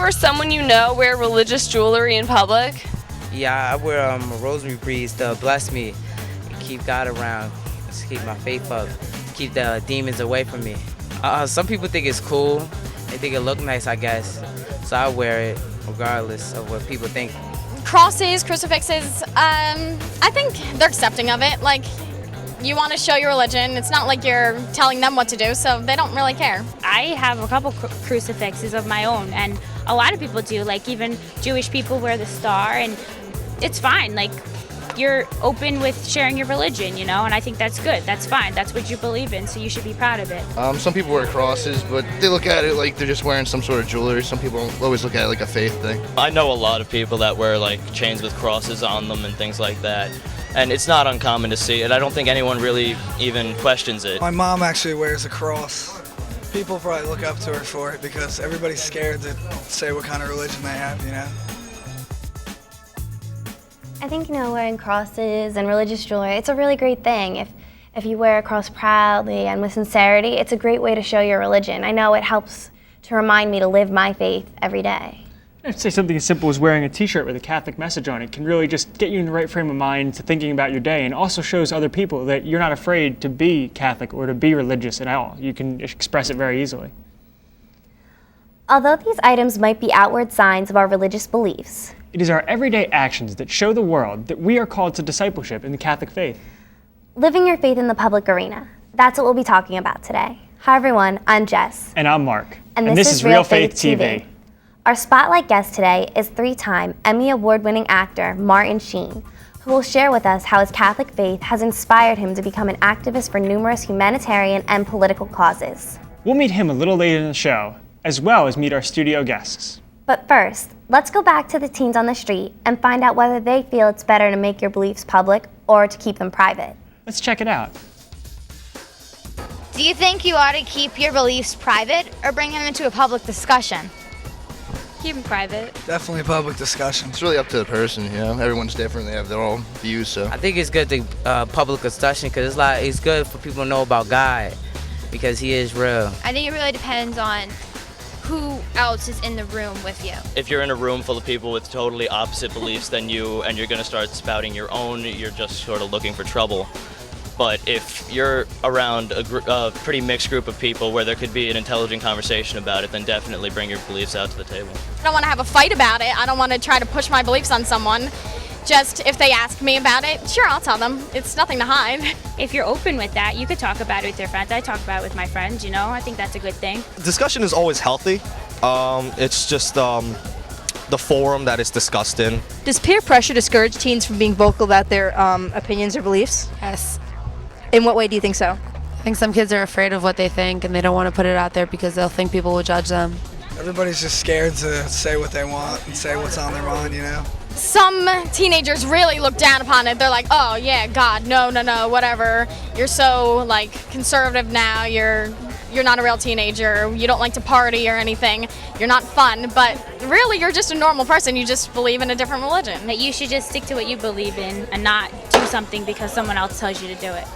or someone you know wear religious jewelry in public? Yeah, I wear a rosary beads to bless me and keep God around, to keep my faith up, keep the demons away from me. Some people think it's cool. They think it look nice, I guess. So I wear it regardless of what people think. Crosses, crucifixes, I think they're accepting of it. Like, you want to show your religion. It's not like you're telling them what to do, so they don't really care. I have a couple crucifixes of my own, and a lot of people do. Like, even Jewish people wear the star, and it's fine. Like, you're open with sharing your religion, you know, and I think that's good. That's fine. That's what you believe in, so you should be proud of it. Some people wear crosses, but they look at it like they're just wearing some sort of jewelry. Some people always look at it like a faith thing. I know a lot of people that wear like chains with crosses on them and things like that. And it's not uncommon to see it. I don't think anyone really even questions it. My mom actually wears a cross. People probably look up to her for it because everybody's scared to say what kind of religion they have, you know? I think, wearing crosses and religious jewelry, it's a really great thing. If you wear a cross proudly and with sincerity, it's a great way to show your religion. I know it helps to remind me to live my faith every day. I'd say something as simple as wearing a t-shirt with a Catholic message on it can really just get you in the right frame of mind to thinking about your day, and also shows other people that you're not afraid to be Catholic or to be religious at all. You can express it very easily. Although these items might be outward signs of our religious beliefs, it is our everyday actions that show the world that we are called to discipleship in the Catholic faith. Living your faith in the public arena. That's what we'll be talking about today. Hi everyone, I'm Jess. And I'm Mark. And this is Realfaith TV. Our spotlight guest today is 3-time Emmy-Award winning actor Martin Sheen, who will share with us how his Catholic faith has inspired him to become an activist for numerous humanitarian and political causes. We'll meet him a little later in the show, as well as meet our studio guests. But first, let's go back to the teens on the street and find out whether they feel it's better to make your beliefs public or to keep them private. Let's check it out. Do you think you ought to keep your beliefs private or bring them into a public discussion? Keep them private. Definitely public discussion. It's really up to the person, Everyone's different. They have their own views, so. I think it's good to public discussion because it's good for people to know about God because He is real. I think it really depends on who else is in the room with you. If you're in a room full of people with totally opposite beliefs than you and you're going to start spouting your own, you're just sort of looking for trouble. But if you're around a pretty mixed group of people where there could be an intelligent conversation about it, then definitely bring your beliefs out to the table. I don't want to have a fight about it. I don't want to try to push my beliefs on someone. Just if they ask me about it, sure, I'll tell them. It's nothing to hide. If you're open with that, you could talk about it with your friends. I talk about it with my friends, I think that's a good thing. Discussion is always healthy. It's just the forum that it's discussed in. Does peer pressure discourage teens from being vocal about their opinions or beliefs? Yes. In what way do you think so? I think some kids are afraid of what they think and they don't want to put it out there because they'll think people will judge them. Everybody's just scared to say what they want and say what's on their mind, Some teenagers really look down upon it. They're like, oh yeah, God, no, whatever. You're so conservative now. You're not a real teenager. You don't like to party or anything. You're not fun, but really you're just a normal person. You just believe in a different religion. That you should just stick to what you believe in and not do something because someone else tells you to do it.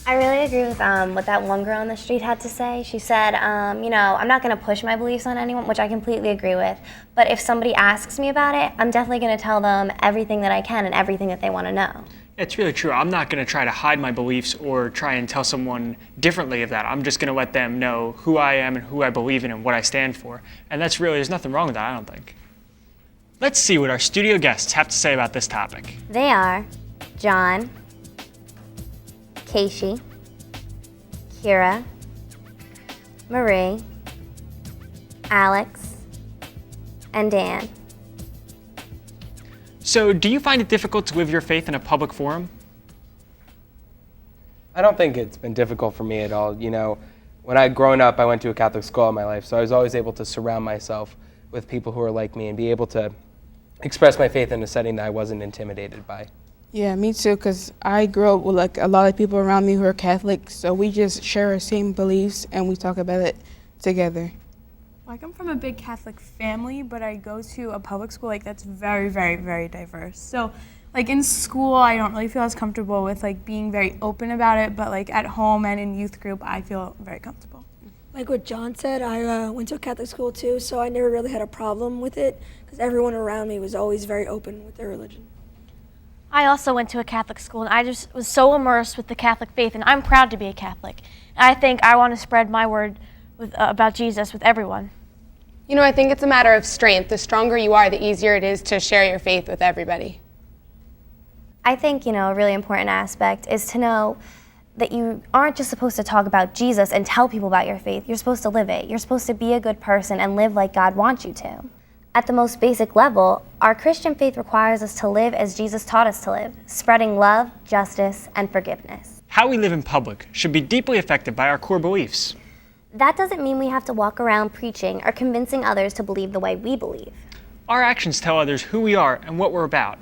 I really agree with what that one girl on the street had to say. She said, I'm not going to push my beliefs on anyone, which I completely agree with. But if somebody asks me about it, I'm definitely going to tell them everything that I can and everything that they want to know. It's really true. I'm not going to try to hide my beliefs or try and tell someone differently of that. I'm just going to let them know who I am and who I believe in and what I stand for. And there's nothing wrong with that, I don't think. Let's see what our studio guests have to say about this topic. They are John, Casey, Kira, Marie, Alex, and Dan. So, do you find it difficult to live your faith in a public forum? I don't think it's been difficult for me at all. When I growing up, I went to a Catholic school all my life, so I was always able to surround myself with people who are like me and be able to express my faith in a setting that I wasn't intimidated by. Yeah, me too, because I grew up with a lot of people around me who are Catholic, so we just share our same beliefs and we talk about it together. I come from a big Catholic family, but I go to a public school that's very, very, very diverse. So in school, I don't really feel as comfortable with being very open about it, but at home and in youth group, I feel very comfortable. Like what John said, I went to a Catholic school too, so I never really had a problem with it because everyone around me was always very open with their religion. I also went to a Catholic school, and I just was so immersed with the Catholic faith, and I'm proud to be a Catholic. And I think I want to spread my word about Jesus with everyone. You know, I think it's a matter of strength. The stronger you are, the easier it is to share your faith with everybody. I think, a really important aspect is to know that you aren't just supposed to talk about Jesus and tell people about your faith. You're supposed to live it. You're supposed to be a good person and live like God wants you to. At the most basic level, our Christian faith requires us to live as Jesus taught us to live, spreading love, justice, and forgiveness. How we live in public should be deeply affected by our core beliefs. That doesn't mean we have to walk around preaching or convincing others to believe the way we believe. Our actions tell others who we are and what we're about.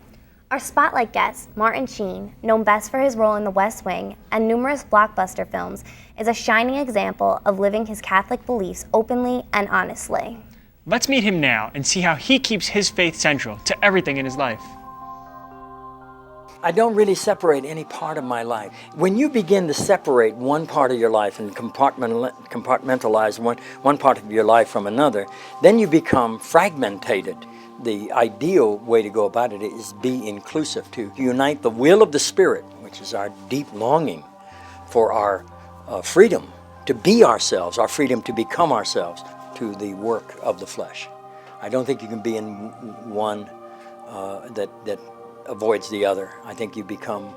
Our spotlight guest, Martin Sheen, known best for his role in The West Wing and numerous blockbuster films, is a shining example of living his Catholic beliefs openly and honestly. Let's meet him now and see how he keeps his faith central to everything in his life. I don't really separate any part of my life. When you begin to separate one part of your life and compartmentalize one part of your life from another, then you become fragmented. The ideal way to go about it is be inclusive, to unite the will of the Spirit, which is our deep longing for our freedom to be ourselves, our freedom to become ourselves, to the work of the flesh. I don't think you can be in one that avoids the other. I think you become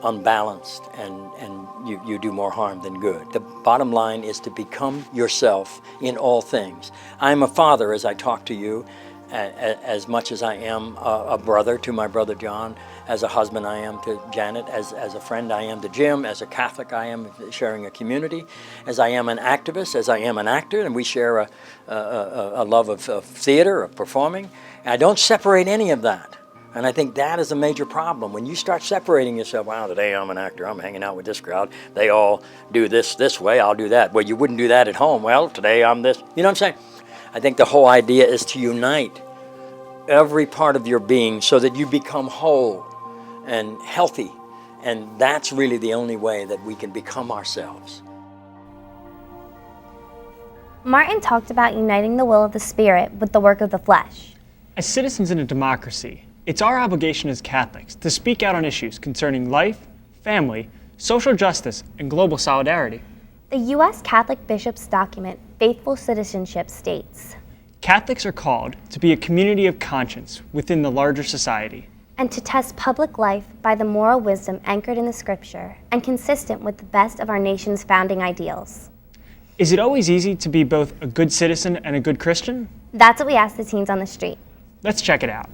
unbalanced and you do more harm than good. The bottom line is to become yourself in all things. I'm a father as I talk to you, as much as I am a brother to my brother John, as a husband I am to Janet, as a friend I am to Jim, as a Catholic I am sharing a community, as I am an activist, as I am an actor, and we share a love of theater, of performing. And I don't separate any of that. And I think that is a major problem. When you start separating yourself, wow, today I'm an actor, I'm hanging out with this crowd, they all do this way, I'll do that. Well, you wouldn't do that at home. Well, today I'm this. You know what I'm saying? I think the whole idea is to unite every part of your being so that you become whole and healthy. And that's really the only way that we can become ourselves. Martin talked about uniting the will of the Spirit with the work of the flesh. As citizens in a democracy, it's our obligation as Catholics to speak out on issues concerning life, family, social justice, and global solidarity. The U.S. Catholic Bishops' document, Faithful Citizenship, states, Catholics are called to be a community of conscience within the larger society, and to test public life by the moral wisdom anchored in the Scripture and consistent with the best of our nation's founding ideals. Is it always easy to be both a good citizen and a good Christian? That's what we asked the teens on the street. Let's check it out.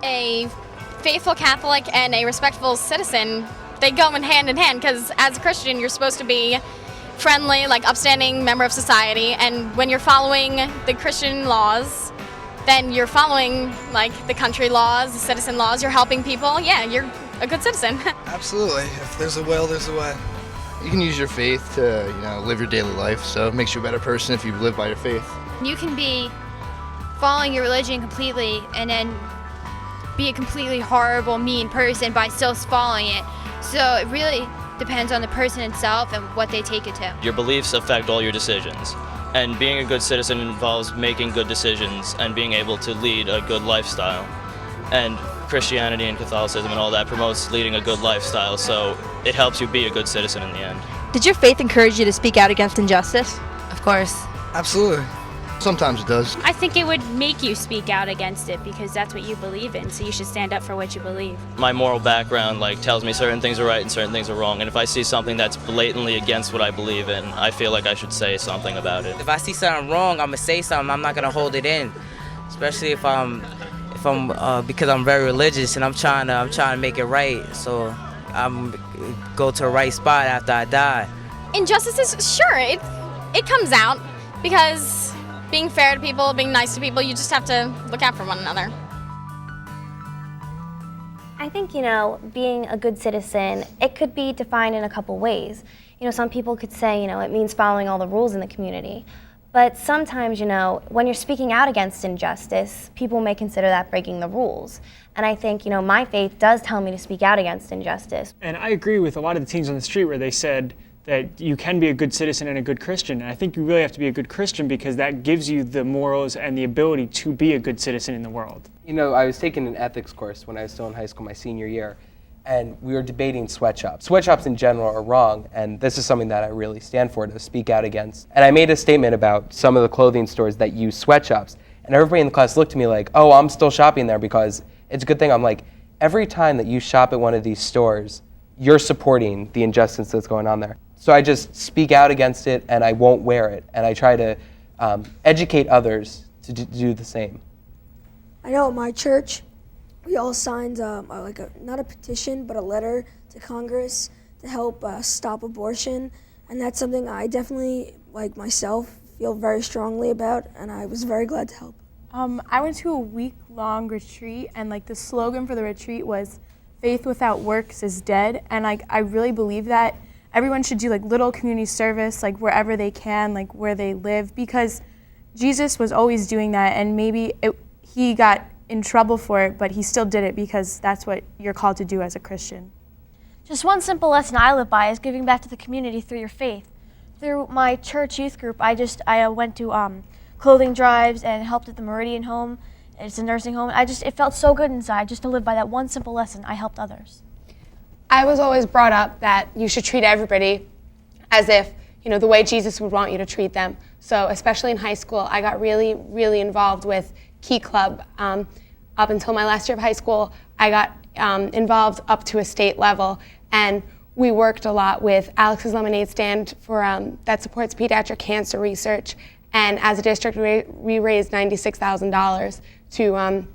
A faithful Catholic and a respectful citizen, they go in hand because as a Christian you're supposed to be friendly, like upstanding member of society, and when you're following the Christian laws, then you're following like the country laws, the citizen laws, you're helping people, yeah, you're a good citizen. Absolutely. If there's a will, there's a way. You can use your faith to, live your daily life, so it makes you a better person if you live by your faith. You can be following your religion completely and then be a completely horrible, mean person by still following it. So it really depends on the person itself and what they take it to. Your beliefs affect all your decisions. And being a good citizen involves making good decisions and being able to lead a good lifestyle. And Christianity and Catholicism and all that promotes leading a good lifestyle, so it helps you be a good citizen in the end. Did your faith encourage you to speak out against injustice? Of course. Absolutely. Sometimes it does. I think it would make you speak out against it because that's what you believe in, so you should stand up for what you believe. My moral background tells me certain things are right and certain things are wrong, and if I see something that's blatantly against what I believe in, I feel like I should say something about it. If I see something wrong, I'm gonna say something. I'm not gonna hold it in, especially if I'm because I'm very religious and I'm trying to make it right. So I'm go to the right spot after I die. Injustices, sure, it comes out because being fair to people, being nice to people, you just have to look out for one another. I think, being a good citizen, it could be defined in a couple ways. Some people could say, it means following all the rules in the community. But sometimes, when you're speaking out against injustice, people may consider that breaking the rules. And I think, my faith does tell me to speak out against injustice. And I agree with a lot of the teens on the street where they said that you can be a good citizen and a good Christian. And I think you really have to be a good Christian because that gives you the morals and the ability to be a good citizen in the world. You know, I was taking an ethics course when I was still in high school, my senior year, and we were debating sweatshops. Sweatshops in general are wrong, and this is something that I really stand for, to speak out against. And I made a statement about some of the clothing stores that use sweatshops, and everybody in the class looked at me like, oh, I'm still shopping there because it's a good thing. I'm like, every time that you shop at one of these stores, you're supporting the injustice that's going on there. So I just speak out against it, and I won't wear it, and I try to educate others to do the same. I know at my church, we all signed not a petition, but a letter to Congress to help stop abortion, and that's something I definitely, like myself, feel very strongly about, and I was very glad to help. I went to a week-long retreat, and the slogan for the retreat was, "Faith without works is dead," and I really believe that. Everyone should do little community service, wherever they can, where they live, because Jesus was always doing that, and maybe he got in trouble for it, but he still did it because that's what you're called to do as a Christian. Just one simple lesson I live by is giving back to the community through your faith. Through my church youth group, I went to clothing drives and helped at the Meridian home. It's a nursing home. It felt so good inside just to live by that one simple lesson. I helped others. I was always brought up that you should treat everybody as if, the way Jesus would want you to treat them. So especially in high school, I got really, really involved with Key Club. Up until my last year of high school, I got involved up to a state level, and we worked a lot with Alex's Lemonade Stand that supports pediatric cancer research. And as a district, we raised $96,000 to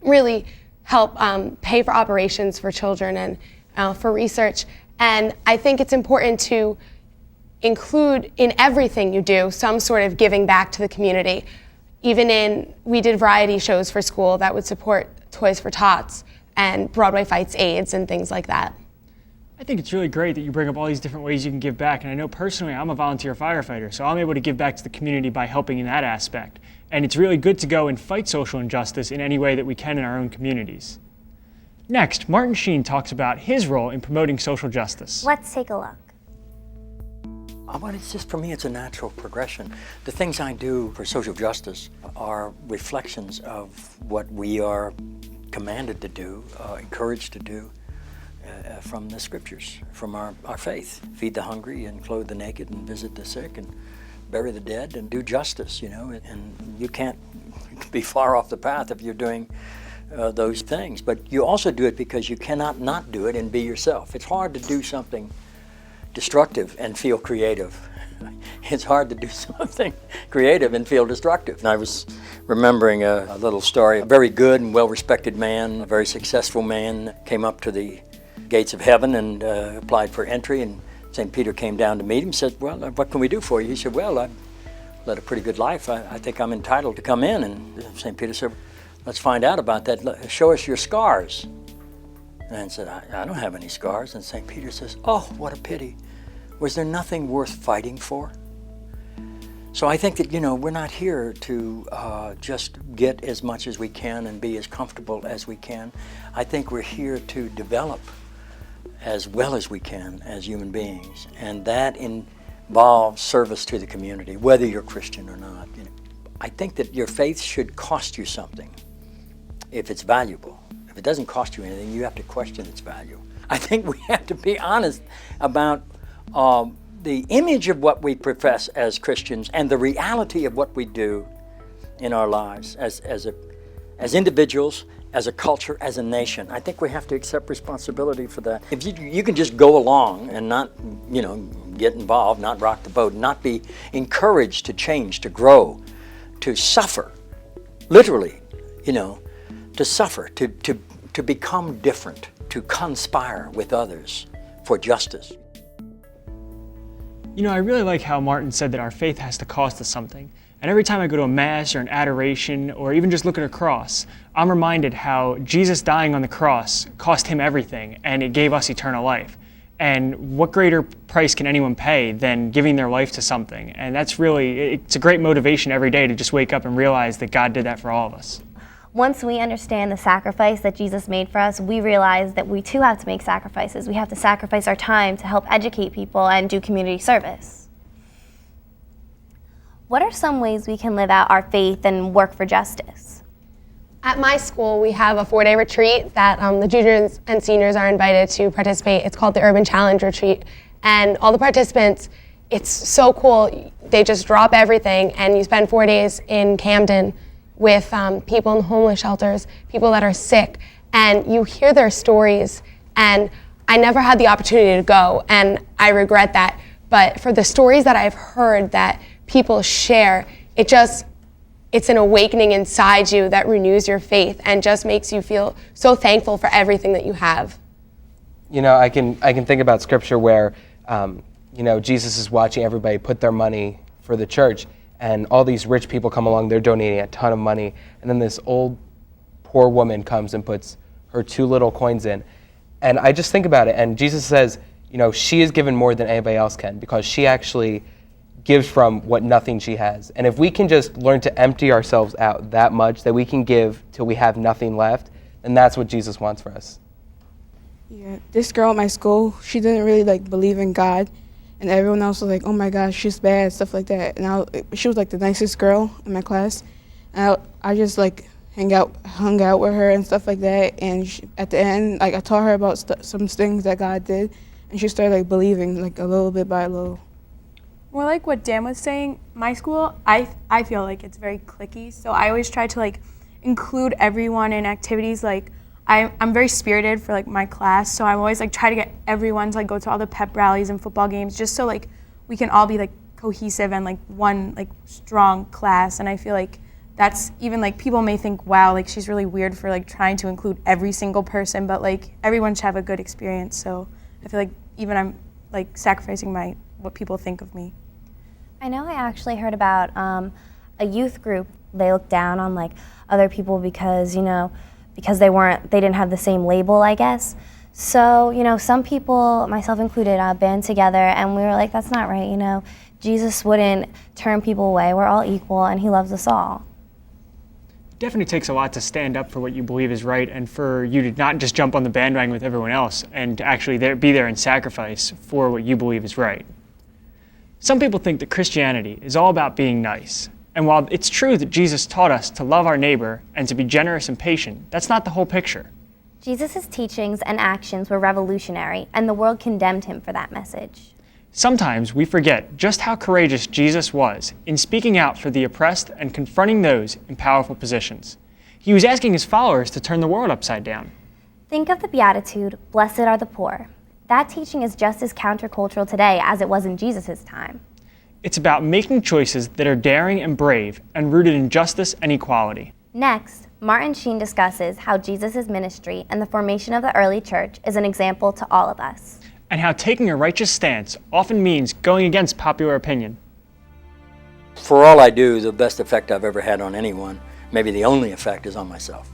really help pay for operations for children and for research. And I think it's important to include in everything you do some sort of giving back to the community. We did variety shows for school that would support Toys for Tots and Broadway Fights AIDS and things like that. I think it's really great that you bring up all these different ways you can give back. And I know personally I'm a volunteer firefighter, so I'm able to give back to the community by helping in that aspect. And it's really good to go and fight social injustice in any way that we can in our own communities. Next, Martin Sheen talks about his role in promoting social justice. Let's take a look. Well, it's just, for me, it's a natural progression. The things I do for social justice are reflections of what we are commanded to do, encouraged to do from the scriptures, from our faith. Feed the hungry and clothe the naked and visit the sick and bury the dead and do justice, and you can't be far off the path if you're doing those things. But you also do it because you cannot not do it and be yourself. It's hard to do something destructive and feel creative. It's hard to do something creative and feel destructive. And I was remembering a little story. A very good and well-respected man, a very successful man, came up to the gates of heaven and applied for entry, and St. Peter came down to meet him and said, well, what can we do for you? He said, well, I've led a pretty good life. I think I'm entitled to come in. And St. Peter said, let's find out about that. Show us your scars. And said, I don't have any scars. And St. Peter says, oh, what a pity. Was there nothing worth fighting for? So I think that, we're not here to just get as much as we can and be as comfortable as we can. I think we're here to develop as well as we can as human beings. And that involves service to the community, whether you're Christian or not. I think that your faith should cost you something if it's valuable. If it doesn't cost you anything, you have to question its value. I think we have to be honest about the image of what we profess as Christians and the reality of what we do in our lives as individuals, as a culture, as a nation. I think we have to accept responsibility for that. If you can just go along and not, get involved, not rock the boat, not be encouraged to change, to grow, to suffer, literally, to suffer, to become different, to conspire with others for justice. I really like how Martin said that our faith has to cost us something. And every time I go to a mass or an adoration or even just look at a cross, I'm reminded how Jesus dying on the cross cost him everything and it gave us eternal life. And what greater price can anyone pay than giving their life to something? And it's a great motivation every day to just wake up and realize that God did that for all of us. Once we understand the sacrifice that Jesus made for us, we realize that we too have to make sacrifices. We have to sacrifice our time to help educate people and do community service. What are some ways we can live out our faith and work for justice? At my school, we have a 4-day retreat that the juniors and seniors are invited to participate. It's called the Urban Challenge Retreat. And all the participants, it's so cool. They just drop everything and you spend 4 days in Camden with people in homeless shelters, people that are sick, and you hear their stories. And I never had the opportunity to go, and I regret that. But for the stories that I've heard that people share, it's an awakening inside you that renews your faith and just makes you feel so thankful for everything that you have. You know, I can think about scripture where, Jesus is watching everybody put their money for the church, and all these rich people come along, they're donating a ton of money, and then this old poor woman comes and puts her 2 little coins in. And I just think about it, and Jesus says, she is given more than anybody else can because she actually gives from what nothing she has. And if we can just learn to empty ourselves out that much that we can give till we have nothing left, then that's what Jesus wants for us. Yeah, this girl at my school, she didn't really believe in God, and everyone else was like, "Oh my gosh, she's bad," stuff like that. And she was the nicest girl in my class, and I just hung out with her and stuff like that. And at the end, I taught her about some things that God did, and she started believing a little bit by little. More like what Dan was saying, my school, I feel like it's very cliquey, so I always try to include everyone in activities. I'm very spirited for my class, so I'm always try to get everyone to go to all the pep rallies and football games, just so we can all be cohesive and one strong class. And I feel that's even people may think, wow, she's really weird for trying to include every single person, but everyone should have a good experience. So I feel even I'm sacrificing what people think of me. I know I actually heard about a youth group. They look down on other people because they didn't have the same label, I guess. So, some people, myself included, band together and we were like, that's not right, Jesus wouldn't turn people away. We're all equal and he loves us all. It definitely takes a lot to stand up for what you believe is right and for you to not just jump on the bandwagon with everyone else and to actually be there and sacrifice for what you believe is right. Some people think that Christianity is all about being nice. And while it's true that Jesus taught us to love our neighbor and to be generous and patient, that's not the whole picture. Jesus' teachings and actions were revolutionary, and the world condemned him for that message. Sometimes we forget just how courageous Jesus was in speaking out for the oppressed and confronting those in powerful positions. He was asking his followers to turn the world upside down. Think of the Beatitude, "Blessed are the poor." That teaching is just as countercultural today as it was in Jesus' time. It's about making choices that are daring and brave and rooted in justice and equality. Next, Martin Sheen discusses how Jesus' ministry and the formation of the early church is an example to all of us. And how taking a righteous stance often means going against popular opinion. For all I do, the best effect I've ever had on anyone, maybe the only effect, is on myself,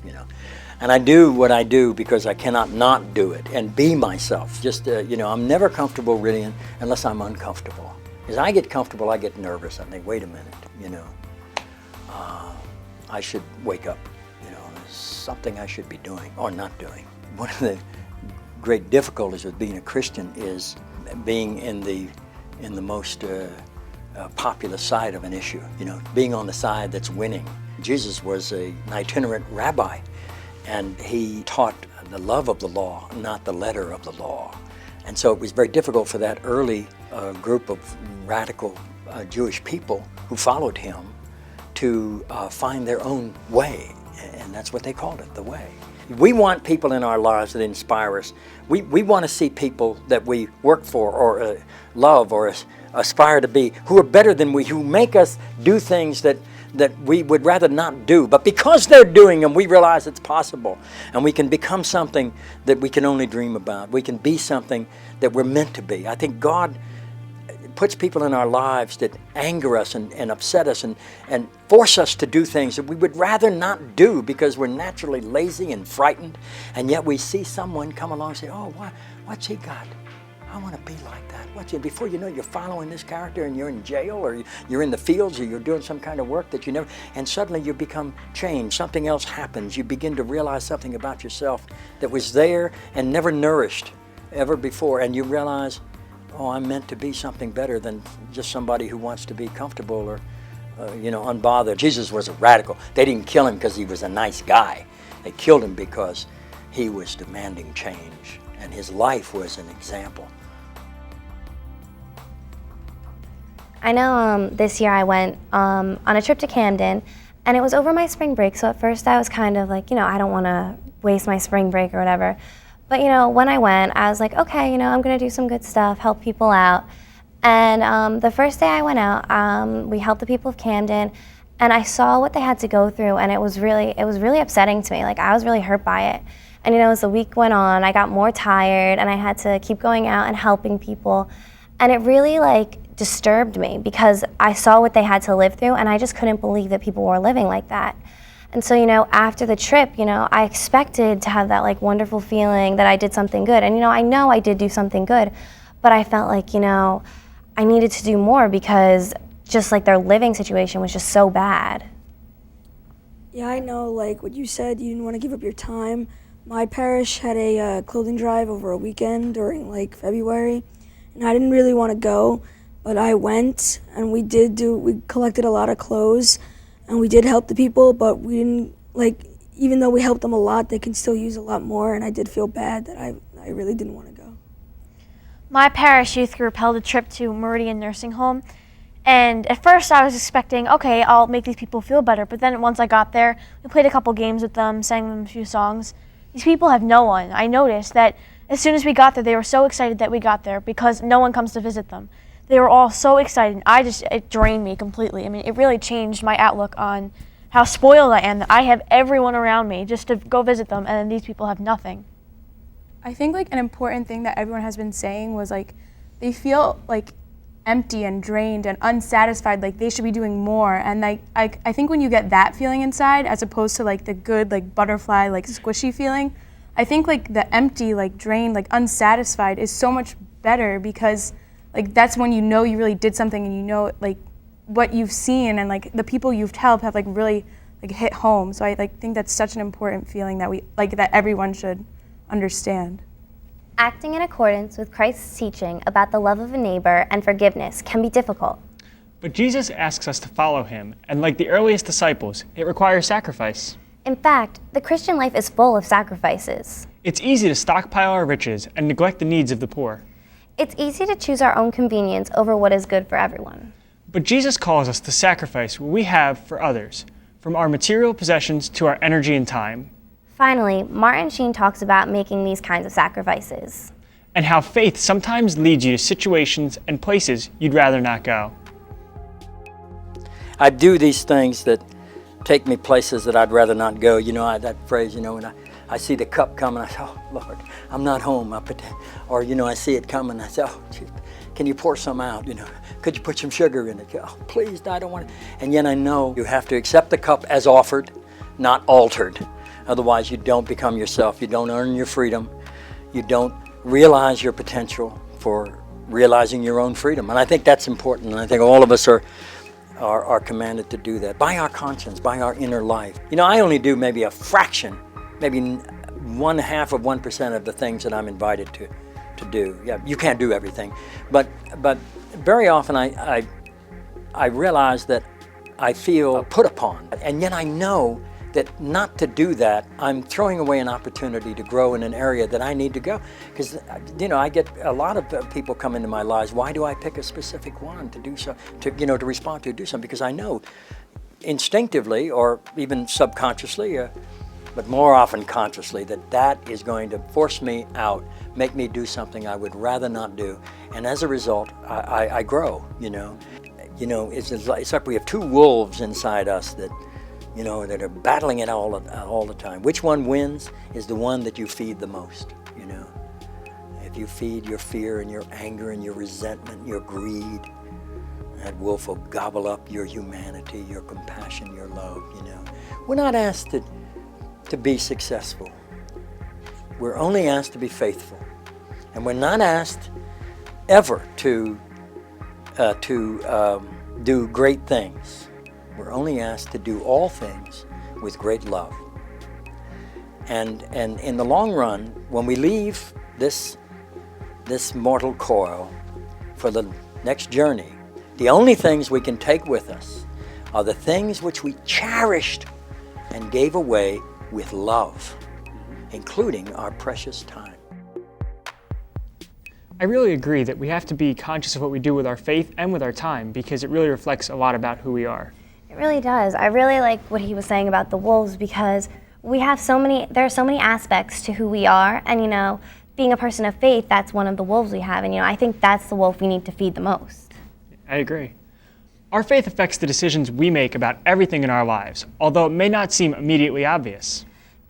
And I do what I do because I cannot not do it and be myself. I'm never comfortable really unless I'm uncomfortable. As I get comfortable, I get nervous. I think, wait a minute, I should wake up. There's something I should be doing or not doing. One of the great difficulties with being a Christian is being in the most popular side of an issue. Being on the side that's winning. Jesus was an itinerant rabbi, and he taught the love of the law, not the letter of the law. And so it was very difficult for that early group of radical Jewish people who followed him to find their own way, and that's what they called it, the way. We want people in our lives that inspire us. We want to see people that we work for or love or aspire to be, who are better than we, who make us do things that we would rather not do. But because they're doing them, we realize it's possible. And we can become something that we can only dream about. We can be something that we're meant to be. I think God puts people in our lives that anger us and upset us and force us to do things that we would rather not do because we're naturally lazy and frightened. And yet we see someone come along and say, oh, what's he got? I want to be like that. What's it? Before you know it, you're following this character and you're in jail or you're in the fields or you're doing some kind of work that you never, and suddenly you become changed. Something else happens. You begin to realize something about yourself that was there and never nourished ever before, and you realize, oh, I'm meant to be something better than just somebody who wants to be comfortable or unbothered. Jesus was a radical. They didn't kill him because he was a nice guy. They killed him because he was demanding change, and his life was an example. I know this year I went on a trip to Camden, and it was over my spring break, so at first I was kind of like, I don't want to waste my spring break or whatever. But when I went, I was like, okay, I'm going to do some good stuff, help people out. And the first day I went out, we helped the people of Camden, and I saw what they had to go through, and it was really upsetting to me. Like, I was really hurt by it. And as the week went on, I got more tired, and I had to keep going out and helping people. And it really disturbed me because I saw what they had to live through, and I just couldn't believe that people were living like that. And so, after the trip, I expected to have that wonderful feeling that I did something good. And I know I did do something good, but I felt like, I needed to do more because just their living situation was just so bad. Yeah, I know, what you said, you didn't want to give up your time. My parish had a clothing drive over a weekend during February, and I didn't really want to go, but I went, and we collected a lot of clothes, and we did help the people, but we didn't, even though we helped them a lot, they can still use a lot more, and I did feel bad that I really didn't want to go. My parish youth group held a trip to Meridian Nursing Home, and at first I was expecting, okay, I'll make these people feel better, but then once I got there, we played a couple games with them, sang them a few songs. These people have no one. I noticed that as soon as we got there, they were so excited that we got there because no one comes to visit them. They were all so excited. It drained me completely. I mean, it really changed my outlook on how spoiled I am that I have everyone around me just to go visit them, and then these people have nothing. I think an important thing that everyone has been saying was they feel empty and drained and unsatisfied, they should be doing more. And I think when you get that feeling inside, as opposed to the good butterfly squishy feeling, I think the empty, drained, unsatisfied is so much better because that's when you really did something and what you've seen and the people you've helped have really hit home. So I think that's such an important feeling that we that everyone should understand. Acting in accordance with Christ's teaching about the love of a neighbor and forgiveness can be difficult. But Jesus asks us to follow him, and like the earliest disciples, it requires sacrifice. In fact, the Christian life is full of sacrifices. It's easy to stockpile our riches and neglect the needs of the poor. It's easy to choose our own convenience over what is good for everyone. But Jesus calls us to sacrifice what we have for others, from our material possessions to our energy and time. Finally, Martin Sheen talks about making these kinds of sacrifices. And how faith sometimes leads you to situations and places you'd rather not go. I do these things that take me places that I'd rather not go. That phrase, when I see the cup coming, I say, oh, Lord, I'm not home. Or, I see it coming, I say, oh, geez, can you pour some out? Could you put some sugar in it? Oh, please, I don't want it. And yet I know you have to accept the cup as offered, not altered. Otherwise, you don't become yourself. You don't earn your freedom. You don't realize your potential for realizing your own freedom. And I think that's important. And I think all of us are commanded to do that by our conscience, by our inner life. I only do maybe a fraction, maybe 0.5% of the things that I'm invited to do. Yeah, you can't do everything. But very often I realize that I feel put upon. And yet I know that not to do that, I'm throwing away an opportunity to grow in an area that I need to go. Because, I get a lot of people come into my lives. Why do I pick a specific one to do so, to respond to, do something? Because I know instinctively or even subconsciously, but more often consciously, that is going to force me out, make me do something I would rather not do. And as a result, I grow, It's like we have two wolves inside us that are battling it all the time. Which one wins is the one that you feed the most, If you feed your fear and your anger and your resentment, your greed, that wolf will gobble up your humanity, your compassion, your love, We're not asked to be successful. We're only asked to be faithful. And we're not asked ever to do great things. We're only asked to do all things with great love. And in the long run, when we leave this mortal coil for the next journey, the only things we can take with us are the things which we cherished and gave away with love, including our precious time. I really agree that we have to be conscious of what we do with our faith and with our time, because it really reflects a lot about who we are. It really does. I really like what he was saying about the wolves, because there are so many aspects to who we are, and being a person of faith, that's one of the wolves we have, and I think that's the wolf we need to feed the most. I agree. Our faith affects the decisions we make about everything in our lives, although it may not seem immediately obvious.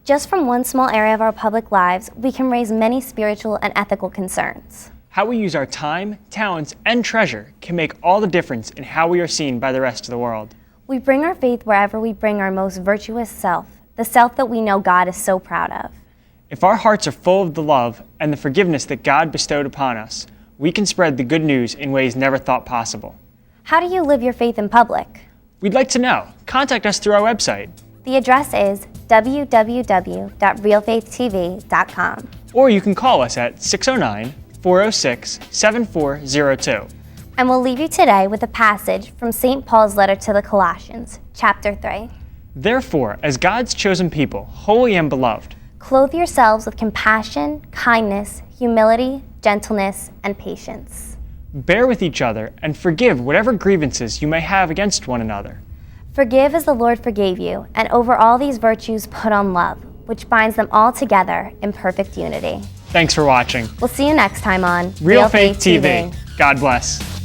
Just from one small area of our public lives, we can raise many spiritual and ethical concerns. How we use our time, talents, and treasure can make all the difference in how we are seen by the rest of the world. We bring our faith wherever we bring our most virtuous self, the self that we know God is so proud of. If our hearts are full of the love and the forgiveness that God bestowed upon us, we can spread the good news in ways never thought possible. How do you live your faith in public? We'd like to know. Contact us through our website. The address is www.realfaithtv.com. Or you can call us at 609-406-7402. And we'll leave you today with a passage from St. Paul's letter to the Colossians, chapter 3. Therefore, as God's chosen people, holy and beloved, clothe yourselves with compassion, kindness, humility, gentleness, and patience. Bear with each other and forgive whatever grievances you may have against one another. Forgive as the Lord forgave you, and over all these virtues put on love, which binds them all together in perfect unity. Thanks for watching. We'll see you next time on Real Faith TV. God bless.